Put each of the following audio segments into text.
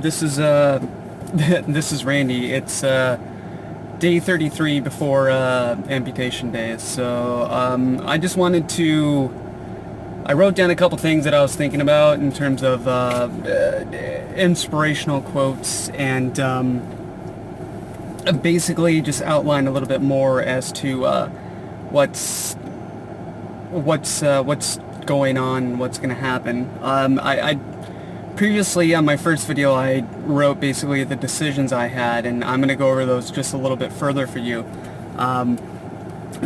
This is this is Randy. It's day 33 before amputation day. So I just wanted to. I wrote down a couple things that I was thinking about in terms of inspirational quotes, and basically just outline a little bit more as to what's going on, what's going to happen. I Previously, on my first video, I wrote basically the decisions I had, and I'm going to go over those just a little bit further for you.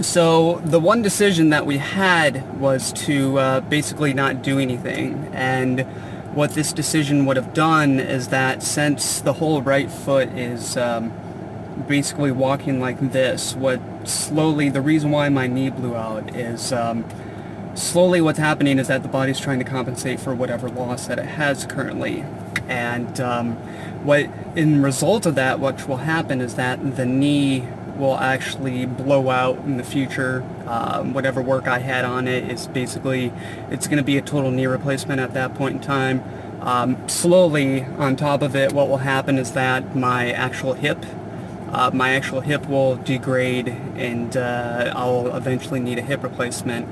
So the one decision that we had was to basically not do anything, and what this decision would have done is that since the whole right foot is basically walking like this, the reason why my knee blew out is slowly what's happening is that the body's trying to compensate for whatever loss that it has currently. And in result of that, what will happen is that the knee will actually blow out in the future. Whatever work I had on it is basically, it's going to be a total knee replacement at that point in time. Slowly, on top of it, what will happen is that my actual hip will degrade, and I'll eventually need a hip replacement.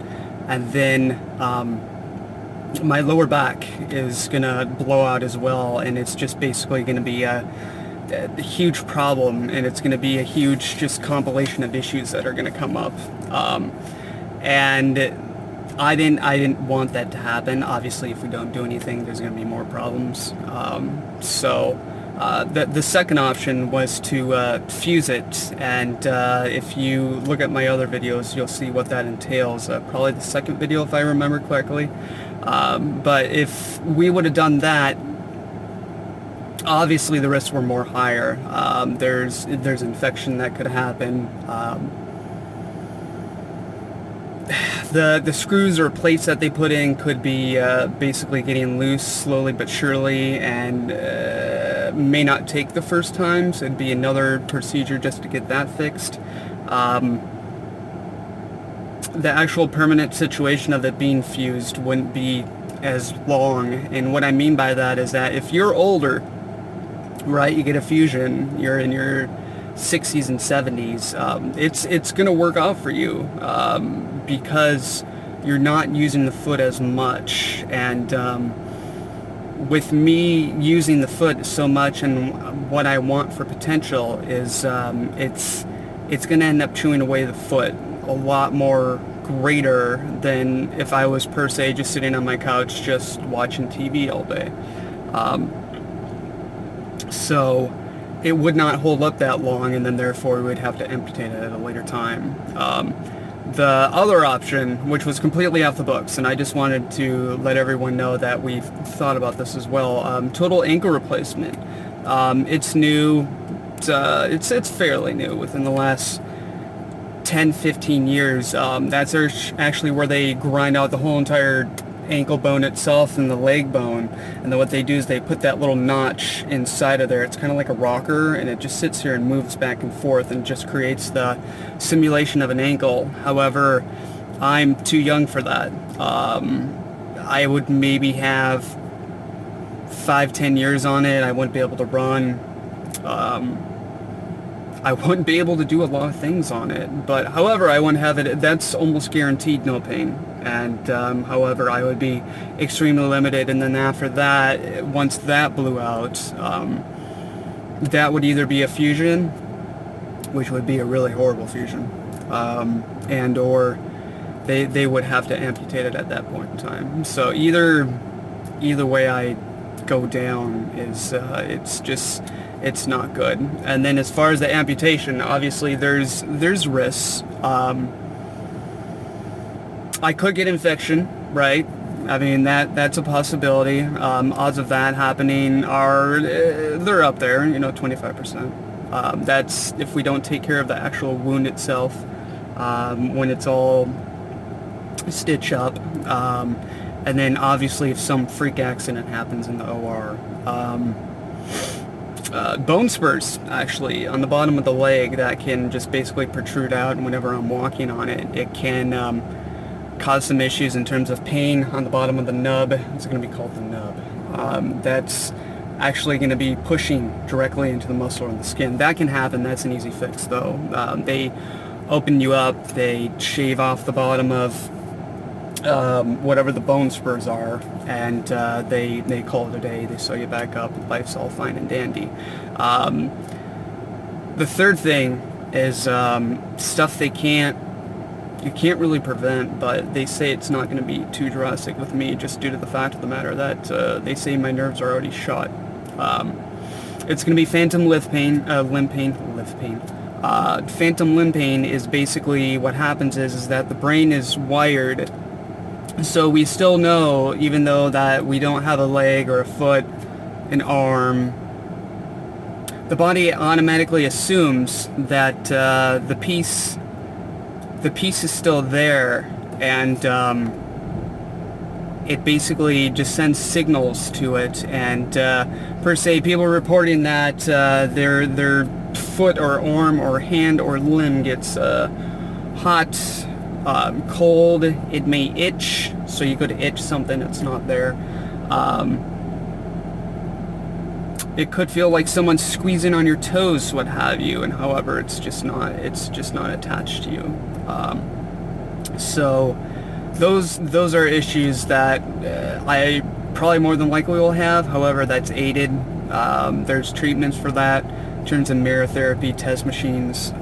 And then my lower back is going to blow out as well, and it's just basically going to be a huge problem, and it's going to be a huge just compilation of issues that are going to come up. And I didn't want that to happen. Obviously, if we don't do anything, there's going to be more problems. The second option was to fuse it, and if you look at my other videos, you'll see what that entails. Probably the second video, if I remember correctly. But if we would have done that, obviously the risks were more higher. There's infection that could happen. The screws or plates that they put in could be basically getting loose slowly but surely, and may not take the first time, so it'd be another procedure just to get that fixed. The actual permanent situation of it being fused wouldn't be as long, and what I mean by that is that if you're older, right, you get a fusion, you're in your 60s and 70s, it's going to work out for you because you're not using the foot as much. And with me using the foot so much, and what I want for potential is it's going to end up chewing away the foot a lot more greater than if I was per se just sitting on my couch just watching TV all day. So it would not hold up that long, and then therefore we would have to amputate it at a later time. The other option, which was completely off the books, and I just wanted to let everyone know that we've thought about this as well, total ankle replacement. It's new. It's fairly new within the last 10-15 years. That's actually where they grind out the whole entire ankle bone itself and the leg bone, and then what they do is they put that little notch inside of there. It's kind of like a rocker, and it just sits here and moves back and forth and just creates the simulation of an ankle. However, I'm too young for that. I would maybe have 5-10 years on it. I wouldn't be able to run. I wouldn't be able to do a lot of things on it, but however, I wouldn't have it. That's almost guaranteed no pain. And however, I would be extremely limited. And then after that, once that blew out, that would either be a fusion, which would be a really horrible fusion, and or they would have to amputate it at that point in time. So either way I go down is it's not good. And then as far as the amputation, obviously there's risks. I could get infection, right? I mean, that's a possibility. Odds of that happening they're up there, 25%. That's if we don't take care of the actual wound itself, when it's all stitched up. And then obviously if some freak accident happens in the OR. Bone spurs, actually, on the bottom of the leg that can just basically protrude out, and whenever I'm walking on it, it can cause some issues in terms of pain on the bottom of the nub. It's going to be called the nub. That's actually going to be pushing directly into the muscle or the skin. That can happen. That's an easy fix, though. They open you up, they shave off the bottom of whatever the bone spurs are, and they call it a day. They sew you back up, and life's all fine and dandy. The third thing is stuff you can't really prevent, but they say it's not going to be too drastic with me, just due to the fact of the matter that they say my nerves are already shot. It's going to be phantom limb pain. Phantom limb pain is basically what happens is that the brain is wired, so we still know, even though that we don't have a leg or a foot, an arm, the body automatically assumes that the piece is still there, and it basically just sends signals to it. And per se, people are reporting that their foot or arm or hand or limb gets hot, cold. It may itch, so you could itch something that's not there. It could feel like someone's squeezing on your toes, what have you, and however, it's just not attached to you. So those are issues that I probably more than likely will have. However, that's aided. There's treatments for that in terms of mirror therapy, test machines,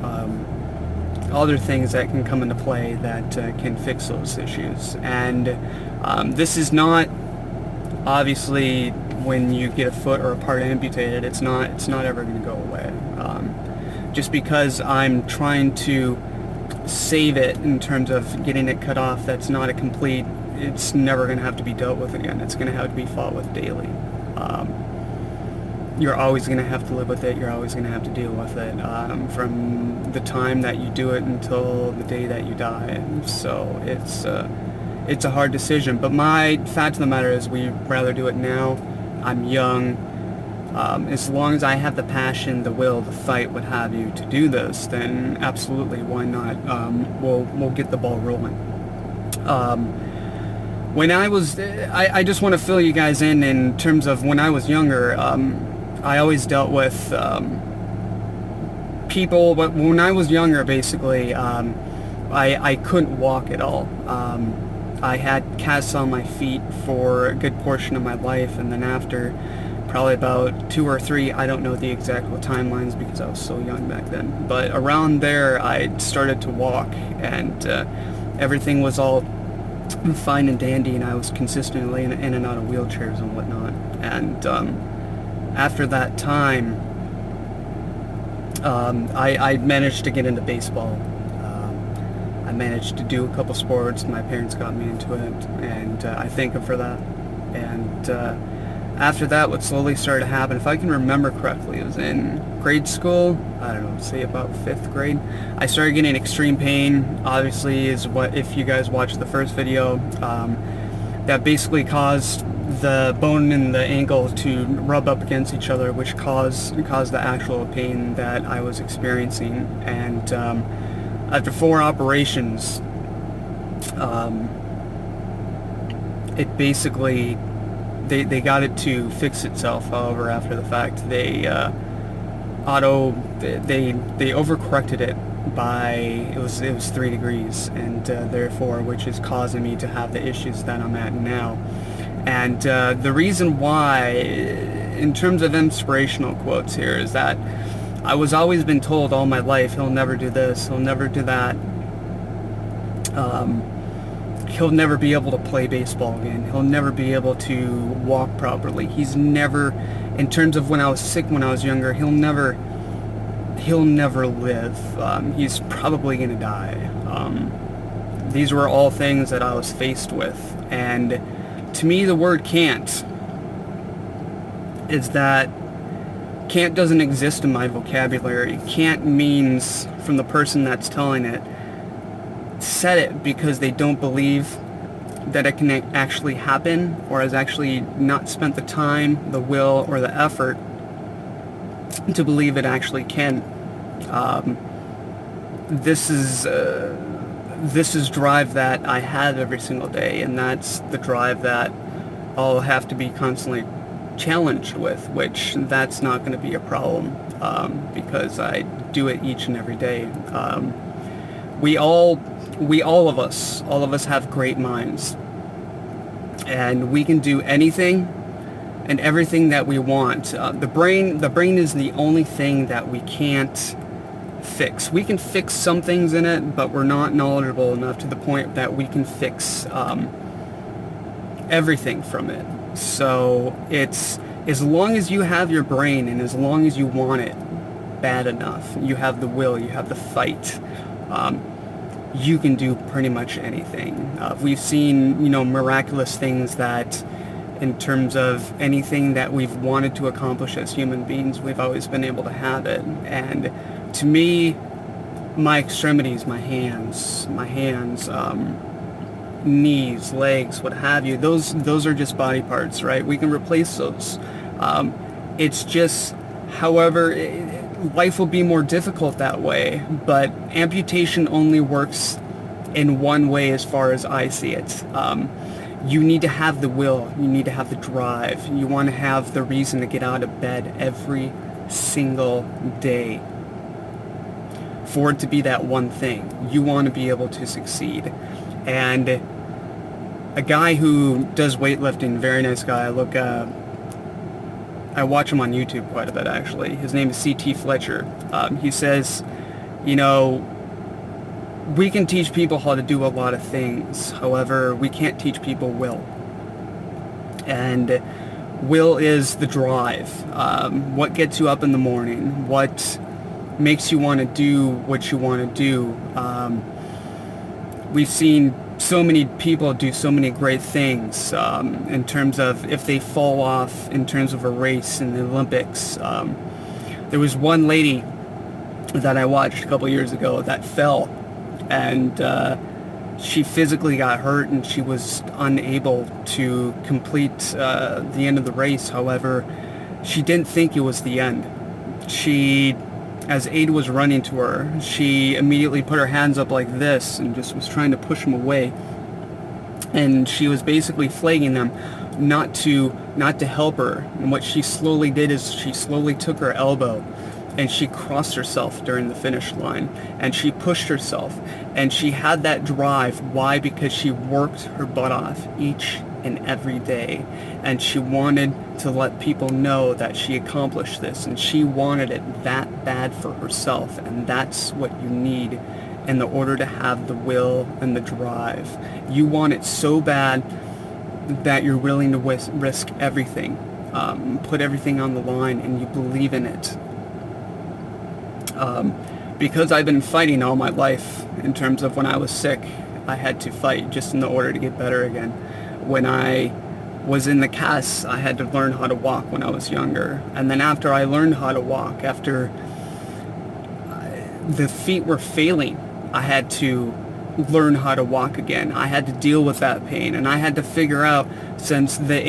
other things that can come into play that can fix those issues. And this is not, obviously, when you get a foot or a part amputated, it's not ever going to go away. Just because I'm trying to save it in terms of getting it cut off, that's not a complete, it's never going to have to be dealt with again. It's going to have to be fought with daily. You're always going to have to live with it. You're always going to have to deal with it from the time that you do it until the day that you die. So it's a hard decision. But my fact of the matter is, we'd rather do it now. I'm young. As long as I have the passion, the will, the fight, what have you, to do this, then absolutely, why not? We'll get the ball rolling. When I was, I just want to fill you guys in terms of when I was younger. I always dealt with people, but when I was younger, basically, I couldn't walk at all. I had casts on my feet for a good portion of my life, and then after probably about 2 or 3, I don't know the exact timelines because I was so young back then, but around there I started to walk, and everything was all fine and dandy, and I was consistently in and out of wheelchairs and whatnot. And after that time, I managed to get into baseball. I managed to do a couple sports. My parents got me into it, and I thank them for that. And after that, what slowly started to happen, if I can remember correctly, it was in grade school, I don't know, say about 5th grade, I started getting extreme pain. Obviously, is what, if you guys watched the first video, that basically caused the bone in the ankle to rub up against each other, which caused the actual pain that I was experiencing. And after 4 operations, it basically, they got it to fix itself. However, after the fact, they overcorrected it by, it was 3 degrees, and therefore, which is causing me to have the issues that I'm at now. And the reason why, in terms of inspirational quotes here, is that I was always been told all my life, he'll never do this, he'll never do that. He'll never be able to play baseball again. He'll never be able to walk properly. He's never, in terms of when I was sick when I was younger, he'll never live. He's probably going to die. These were all things that I was faced with. And to me, the word can't doesn't exist in my vocabulary. Can't means, from the person that's telling it, said it because they don't believe that it can actually happen, or has actually not spent the time, the will, or the effort to believe it actually can. This is drive that I have every single day, and that's the drive that I'll have to be constantly challenged with, which that's not going to be a problem, because I do it each and every day. All of us have great minds, and we can do anything and everything that we want. The brain is the only thing that we can't fix. We can fix some things in it, but we're not knowledgeable enough to the point that we can fix everything from it. So it's, as long as you have your brain and as long as you want it bad enough, you have the will, you have the fight, you can do pretty much anything. We've seen, miraculous things that, in terms of anything that we've wanted to accomplish as human beings, we've always been able to have it. And to me, my extremities, my hands, knees, legs, what have you, those are just body parts, right? We can replace those. It's just, however, life will be more difficult that way, but amputation only works in one way as far as I see it. You need to have the will, you need to have the drive, you want to have the reason to get out of bed every single day for it to be that one thing. You want to be able to succeed. And a guy who does weightlifting, very nice guy, I watch him on YouTube quite a bit, actually. His name is C.T. Fletcher. He says, we can teach people how to do a lot of things. However, we can't teach people will. And will is the drive. What gets you up in the morning? What makes you want to do what you want to do? We've seen so many people do so many great things in terms of if they fall off in terms of a race in the Olympics. There was one lady that I watched a couple years ago that fell, and she physically got hurt and she was unable to complete the end of the race. However, she didn't think it was the end. As Aid was running to her, she immediately put her hands up like this and just was trying to push him away. And she was basically flagging them not to help her. And what she slowly did is she slowly took her elbow and she crossed herself during the finish line. And she pushed herself. And she had that drive. Why? Because she worked her butt off each and every day. And she wanted to let people know that she accomplished this, and she wanted it that bad for herself. And that's what you need in the order to have the will and the drive. You want it so bad that you're willing to risk everything, put everything on the line, and you believe in it. Because I've been fighting all my life, in terms of when I was sick, I had to fight just in order to get better again. When I was in the cast, I had to learn how to walk when I was younger. And then after I learned how to walk, after the feet were failing, I had to learn how to walk again. I had to deal with that pain, and I had to figure out, since the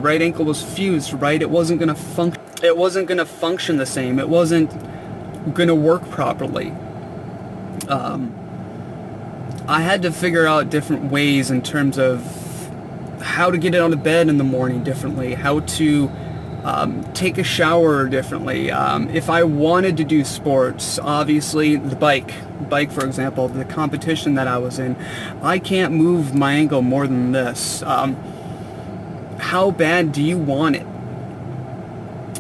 right ankle was fused, right, it wasn't going to function the same. It wasn't going to work properly. I had to figure out different ways in terms of how to get out of bed in the morning differently, how to take a shower differently. If I wanted to do sports, obviously the bike, for example, the competition that I was in, I can't move my ankle more than this. How bad do you want it?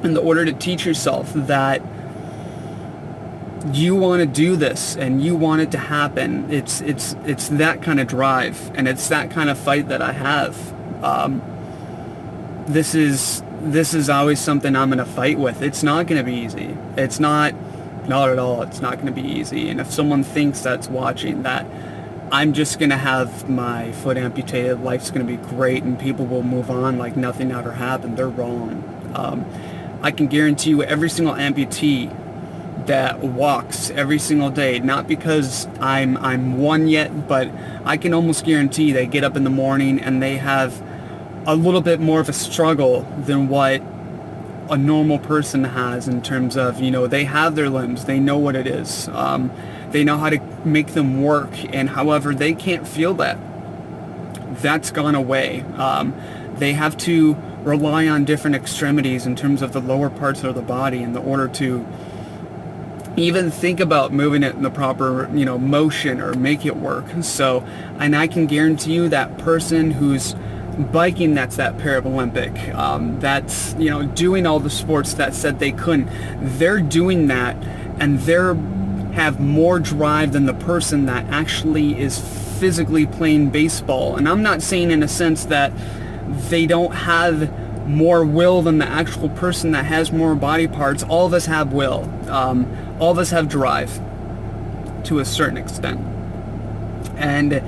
In order to teach yourself that you want to do this and you want it to happen, it's that kind of drive, and it's that kind of fight that I have. This is always something I'm going to fight with. It's not going to be easy. It's not at all. It's not going to be easy. And if someone thinks that's watching that I'm just going to have my foot amputated, life's going to be great, and people will move on like nothing ever happened, they're wrong. I can guarantee you every single amputee that walks every single day, not because I'm one yet, but I can almost guarantee they get up in the morning and they have a little bit more of a struggle than what a normal person has, in terms of, they have their limbs, they know what it is, they know how to make them work, and however, they can't feel that. that's gone away. They have to rely on different extremities in terms of the lower parts of the body in order to even think about moving it in the proper, motion or make it work. So, and I can guarantee you that person who's biking, that's that Paralympic, that's, doing all the sports that said they couldn't, they're doing that, and they're have more drive than the person that actually is physically playing baseball. And I'm not saying in a sense that they don't have more will than the actual person that has more body parts. All of us have will. All of us have drive to a certain extent. And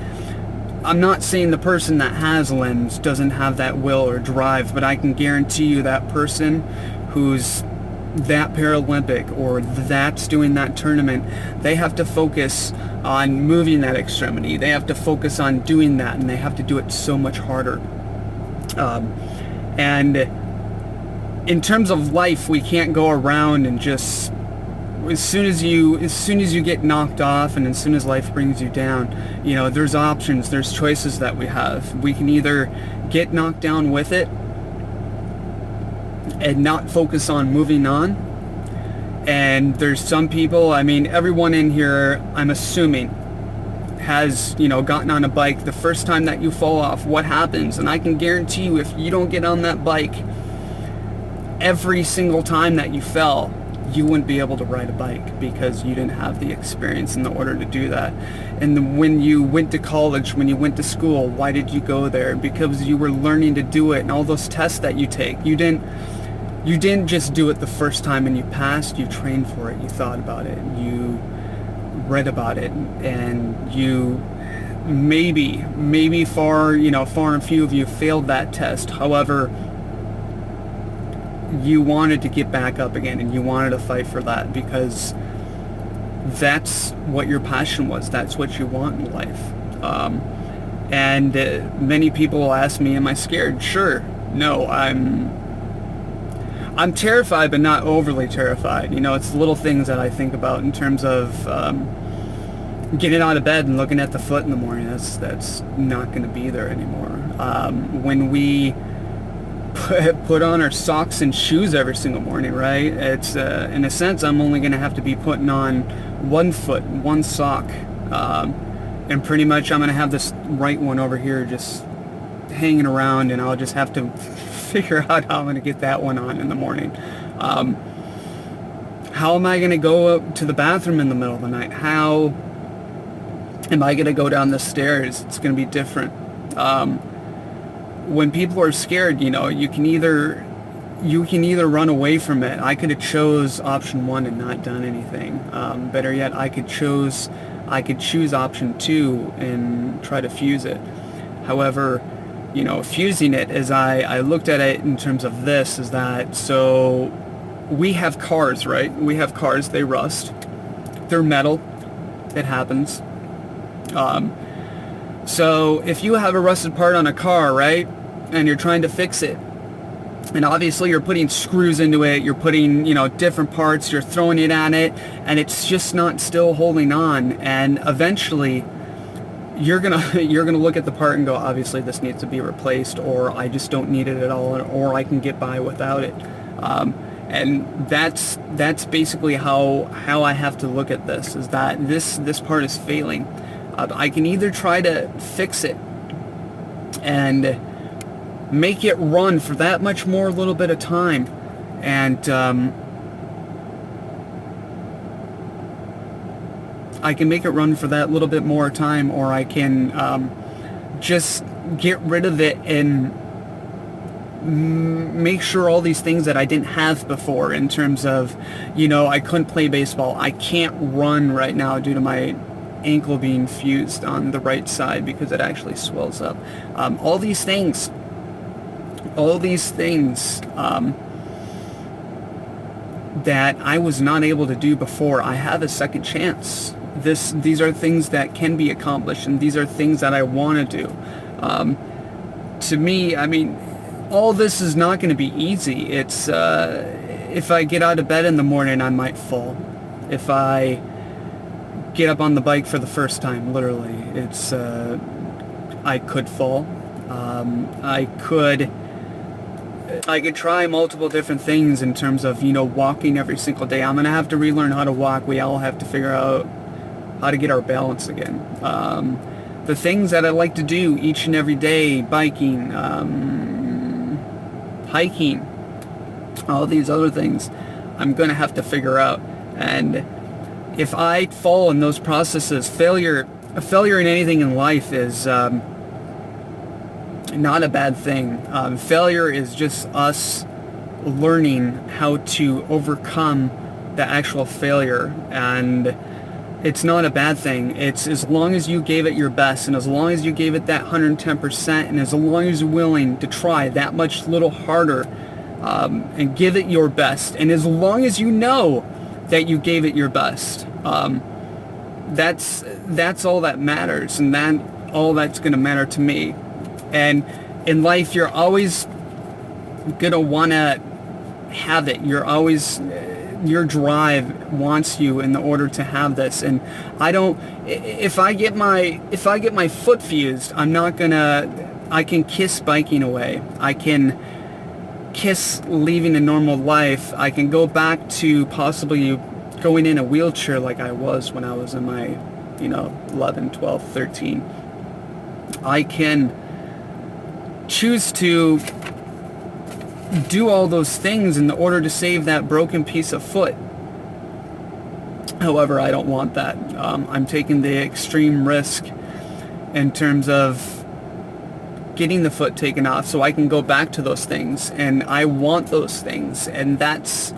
I'm not saying the person that has limbs doesn't have that will or drive, but I can guarantee you that person who's that Paralympic or that's doing that tournament, they have to focus on moving that extremity. They have to focus on doing that, and they have to do it so much harder. And in terms of life, we can't go around and just as soon as you get knocked off and as soon as life brings you down, there's options, there's choices that we have. We can either get knocked down with it and not focus on moving on. And there's some people, everyone in here, I'm assuming, has, gotten on a bike. The first time that you fall off, what happens? And I can guarantee you, if you don't get on that bike every single time that you fell, you wouldn't be able to ride a bike because you didn't have the experience in order to do that. And when you went to college, when you went to school, why did you go there? Because you were learning to do it. And all those tests that you take, you didn't just do it the first time and you passed. You trained for it. You thought about it. You read about it, and you maybe far and few of you failed that test. However, you wanted to get back up again, and you wanted to fight for that because that's what your passion was. That's what you want in life. And many people will ask me, am I scared? Sure. No, I'm terrified, but not overly terrified. It's the little things that I think about in terms of getting out of bed and looking at the foot in the morning. That's not going to be there anymore. When we put on our socks and shoes every single morning, right? It's in a sense, I'm only going to have to be putting on one foot, one sock, and pretty much I'm going to have this right one over here just hanging around, and I'll just have to figure out how I'm going to get that one on in the morning. How am I going to go up to the bathroom in the middle of the night? How am I going to go down the stairs? It's going to be different. When people are scared, you can either run away from it. I could have chose option 1 and not done anything. Better yet, I could choose option 2 and try to fuse it. However, fusing it, as I looked at it in terms of this, is that, so we have cars, right? We have cars, they rust. They're metal. It happens. So if you have a rusted part on a car, right, and you're trying to fix it, and obviously you're putting screws into it, you're putting, different parts, you're throwing it at it, and it's just not still holding on, and eventually you're gonna look at the part and go, obviously this needs to be replaced, or I just don't need it at all, or I can get by without it. And that's basically how I have to look at this, is that this part is failing. I can either try to fix it and make it run for that much more little bit of time, and I can make it run for that little bit more time, or I can just get rid of it and make sure all these things that I didn't have before, in terms of, I couldn't play baseball, I can't run right now due to my ankle being fused on the right side because it actually swells up. All these things that I was not able to do before, I have a second chance. These are things that can be accomplished, and these are things that I want to do. To me, all this is not going to be easy. It's if I get out of bed in the morning, I might fall. If I get up on the bike for the first time, literally, I could fall. I could try multiple different things in terms of, walking every single day. I'm going to have to relearn how to walk. We all have to figure out how to get our balance again. The things that I like to do each and every day, biking, hiking, all these other things, I'm going to have to figure out. And if I fall in those processes, a failure in anything in life is not a bad thing. Failure is just us learning how to overcome the actual failure, and it's not a bad thing. It's as long as you gave it your best, and as long as you gave it that 110%, and as long as you're willing to try that much little harder, and give it your best, and as long as you know that you gave it your best, that's all that matters, and all that's going to matter to me. And in life, you're always gonna want to have it. Your drive wants you in the order to have this. And if I get my foot fused, I can kiss biking away. I can kiss living a normal life. I can go back to possibly going in a wheelchair like I was when I was in my, 11, 12, 13. I can choose to do all those things in order to save that broken piece of foot. However, I don't want that. I'm taking the extreme risk in terms of getting the foot taken off so I can go back to those things, and I want those things, and that's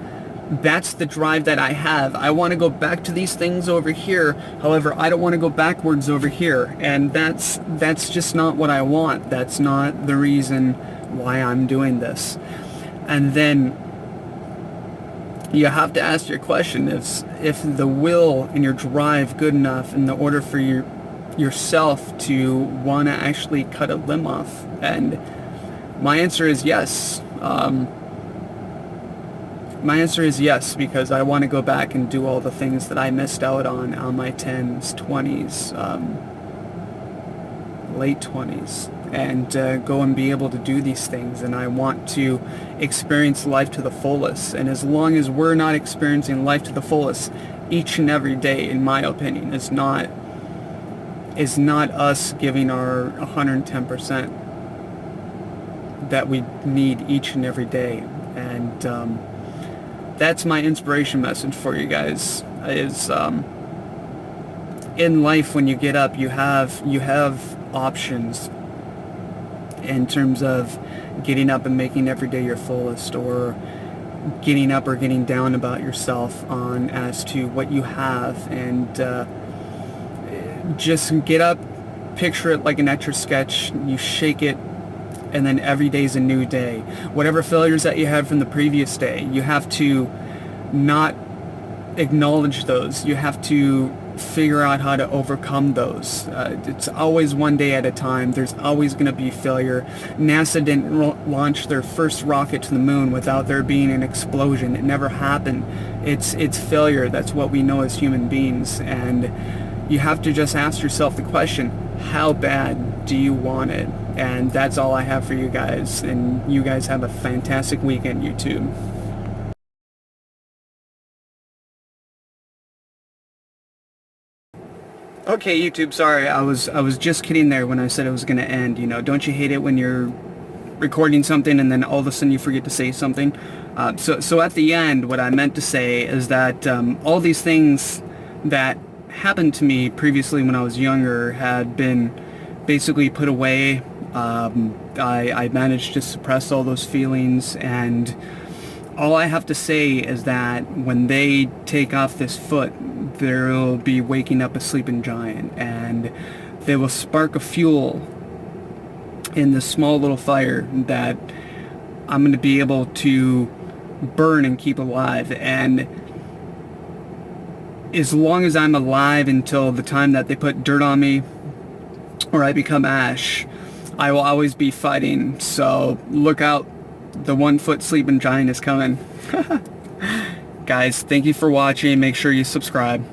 the drive that I have. I want to go back to these things over here. However, I don't want to go backwards over here, and that's just not what I want. That's not the reason why I'm doing this. And then you have to ask your question, if the will and your drive good enough in the order for yourself to want to actually cut a limb off. And my answer is yes. My answer is yes, because I want to go back and do all the things that I missed out on my 10s, 20s, late 20s, and go and be able to do these things. And I want to experience life to the fullest. And as long as we're not experiencing life to the fullest each and every day, in my opinion, is not us giving our 110% that we need each and every day. And that's my inspiration message for you guys, is in life, when you get up, you have options in terms of getting up and making every day your fullest, or getting up or getting down about yourself on as to what you have. And just get up, picture it like an Etch-a-Sketch, you shake it, and then every day's a new day. Whatever failures that you had from the previous day, you have to not acknowledge those. You have to figure out how to overcome those. It's always one day at a time. There's always going to be failure. NASA didn't launch their first rocket to the moon without there being an explosion. It never happened. It's failure. That's what we know as human beings. And you have to just ask yourself the question, how bad do you want it? And that's all I have for you guys. And you guys have a fantastic weekend, YouTube. Okay, YouTube, sorry, I was just kidding there when I said it was going to end. Don't you hate it when you're recording something and then all of a sudden you forget to say something? So at the end, what I meant to say is that all these things that happened to me previously when I was younger had been basically put away. I managed to suppress all those feelings, and all I have to say is that when they take off this foot, they'll be waking up a sleeping giant, and they will spark a fuel in this small little fire that I'm going to be able to burn and keep alive. And as long as I'm alive until the time that they put dirt on me or I become ash, I will always be fighting. So look out, the 1 foot sleeping giant is coming. Guys, thank you for watching. Make sure you subscribe.